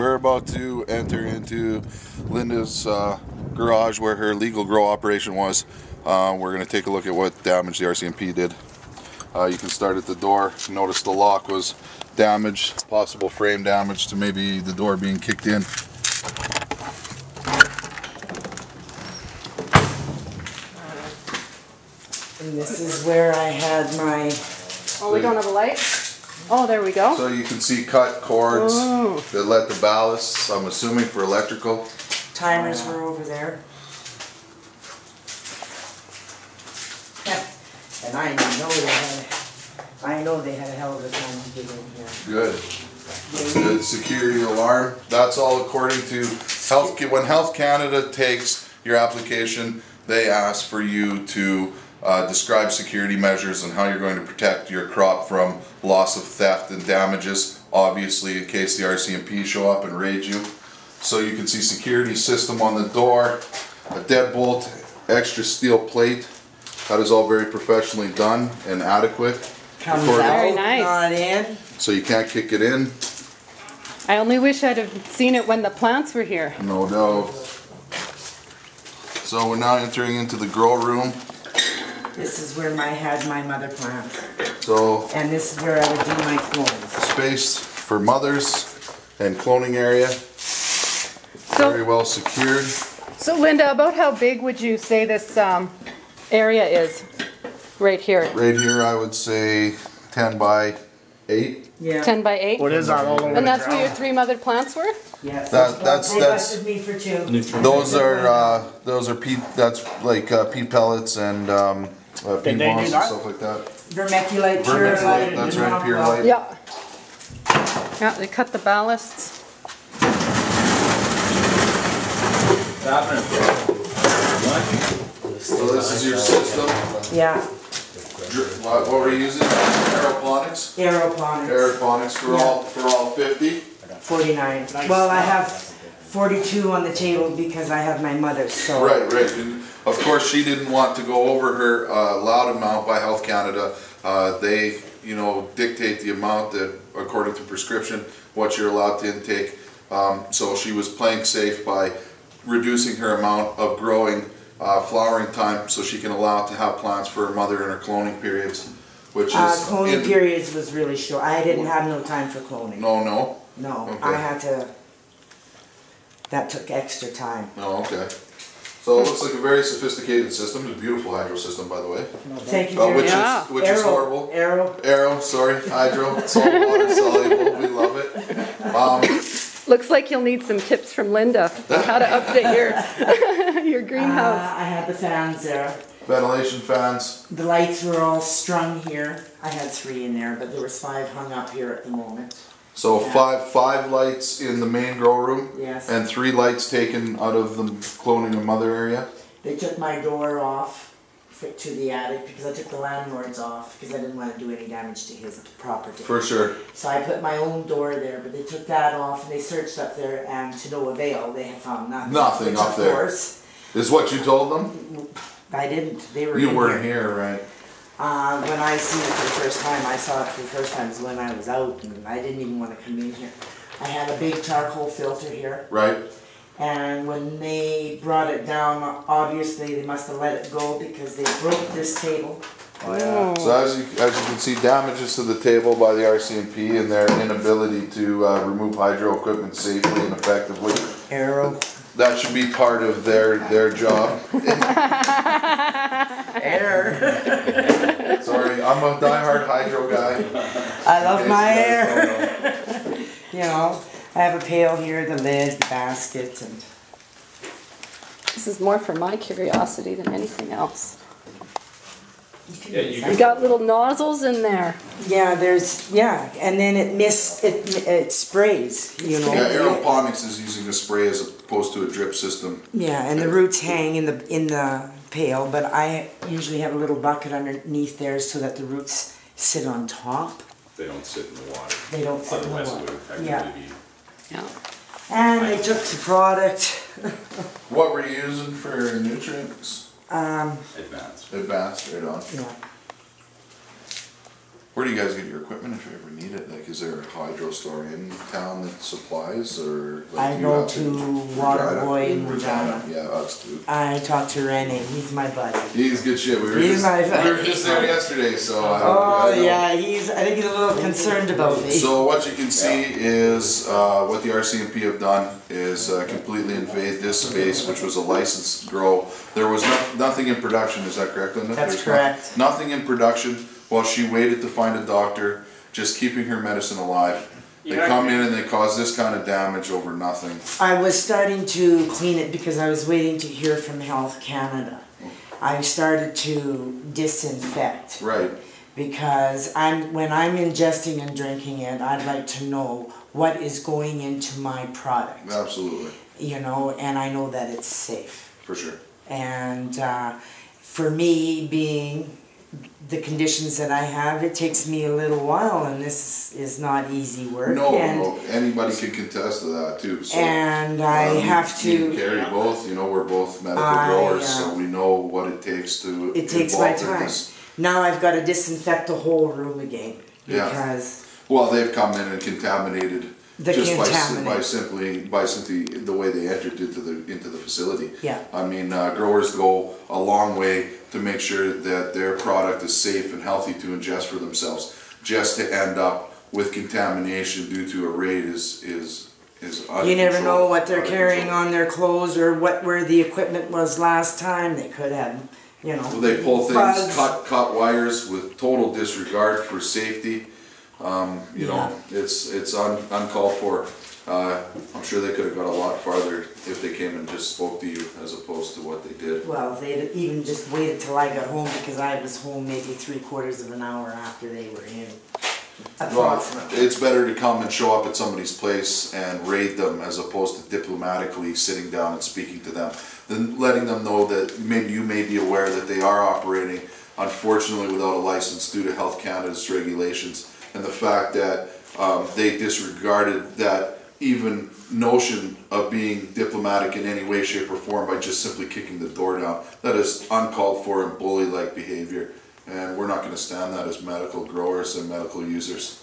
We're about to enter into Linda's garage where her legal grow operation was. We're going to take a look at what damage the RCMP did. You can start at the door. Notice the lock was damaged, possible frame damage to maybe the door being kicked in. And this is where I had my... Oh, we don't have a light? Oh, there we go. So you can see cut cords that let the ballasts, I'm assuming for electrical. Timers were over there. And I know they had a hell of a time to get in here. Good. Good security alarm. That's all according to Health. When Health Canada takes your application, they ask for you to describe security measures and how you're going to protect your crop from loss of theft and damages, obviously in case the RCMP show up and raid you. So you can see security system on the door, a deadbolt, extra steel plate. That is all very professionally done and adequate. Comes out, very nice. Not in. So you can't kick it in. I only wish I'd have seen it when the plants were here. No doubt. So we're now entering into the grow room. This is where I had my mother plant. So, and this is where I would do my clones. Space for mothers and cloning area. Very well secured. So Linda, about how big would you say this area is? Right here. Right here I would say 10 by 8. Yeah. 10 by 8? What is that all over? And that's where your 3 mother plants were? Yes. That's me for 2. those are peat, that's like peat pellets and peat moss and stuff like that. Vermiculite, pure light. That's right, pure light. Yeah. Yeah, they cut the ballasts. So this is your system. Yeah. What were you using? Aeroponics? Aeroponics. Aeroponics for all 50? 49. Well, I have 42 on the table because I have my mother's. So. Right. And of course, she didn't want to go over her allowed amount by Health Canada. They, dictate the amount that, according to prescription, what you're allowed to intake. So she was playing safe by reducing her amount of growing flowering time so she can allow to have plants for her mother in her cloning periods, which is... cloning periods was really short. I didn't have no time for cloning. No? No, Okay. I had to... That took extra time. Oh, okay. So it looks like a very sophisticated system. It's a beautiful hydro system, by the way. Thank you very much. Which is horrible. Aero, sorry, hydro, salt water soluble. We love it. Looks like you'll need some tips from Linda on how to update your greenhouse. I had the fans there. Ventilation fans. The lights were all strung here. I had 3 in there, but there was 5 hung up here at the moment. So five lights in the main grow room. Yes. And 3 lights taken out of the cloning a mother area. They took my door off to the attic because I took the landlord's off because I didn't want to do any damage to his property. For sure. So I put my own door there, but they took that off and they searched up there and to no avail. They have found nothing. Nothing up there. Of course. Is what you told them? I didn't. They were You weren't here, right? When I seen it for the first time, I saw it for the first time is when I was out and I didn't even want to come in here. I had a big charcoal filter here. Right. And when they brought it down, obviously they must have let it go because they broke this table. Oh, yeah. So as you can see, damages to the table by the RCMP and their inability to remove hydro equipment safely and effectively. Aero. That should be part of their job. Air. Sorry, I'm a diehard hydro guy. I love my air. I have a pail here, the lid, the basket, and This is more for my curiosity than anything else. Yeah, You got little nozzles in there. yeah, and then it sprays, Yeah, aeroponics is using a spray as opposed to a drip system. Yeah, and the roots hang in the pail, but I usually have a little bucket underneath there so that the roots sit on top. They don't sit in the water. They don't sit in the Otherwise water. it would effectively Yeah. be... Yeah. And they took the product. What were you using for nutrients? Advanced. Advanced, right on. Yeah. Where do you guys get your equipment if you ever need it? Like, is there a hydro store in town that supplies, or? Like, I do you go have to Waterboy in Regina. Yeah, us too. I talked to Rene, he's my buddy. He's good shit. We were He's my just there yesterday, so I Oh know. yeah, I think he's a little concerned about me. So what you can see is what the RCMP have done is completely invade this space, which was a licensed grow. There was nothing in production. Is that correct, Linda? That's correct. Nothing in production while she waited to find a doctor, just keeping her medicine alive. They come in and they cause this kind of damage over nothing. I was starting to clean it because I was waiting to hear from Health Canada. I started to disinfect. Right. Because when I'm ingesting and drinking it, I'd like to know what is going into my product. Absolutely. You know, and I know that it's safe. For sure. And for me, being the conditions that I have, it takes me a little while, and this is not easy work. No, anybody can contest to that too. So, and I have to. Me and Carrie both, you know, we're both medical growers, so we know what it takes to. It takes my time. Now I've got to disinfect the whole room again because. Well, they've come in and contaminated. By simply the way they entered into the facility. Yeah. I mean, growers go a long way to make sure that their product is safe and healthy to ingest for themselves. Just to end up with contamination due to a raid is you never know what they're carrying on their clothes or where the equipment was last time. They could have, you know. Well, they pull things, bugs. cut wires with total disregard for safety. You know, it's uncalled for. I'm sure they could have got a lot farther if they came and just spoke to you as opposed to what they did. Well, they even just waited till I got home because I was home maybe 3/4 of an hour after they were in. Well, it's better to come and show up at somebody's place and raid them as opposed to diplomatically sitting down and speaking to them, than letting them know that maybe you may be aware that they are operating, unfortunately, without a license due to Health Canada's regulations, and the fact that they disregarded that even notion of being diplomatic in any way, shape, or form by just simply kicking the door down. That is uncalled for and bully-like behavior, and we're not going to stand that as medical growers and medical users.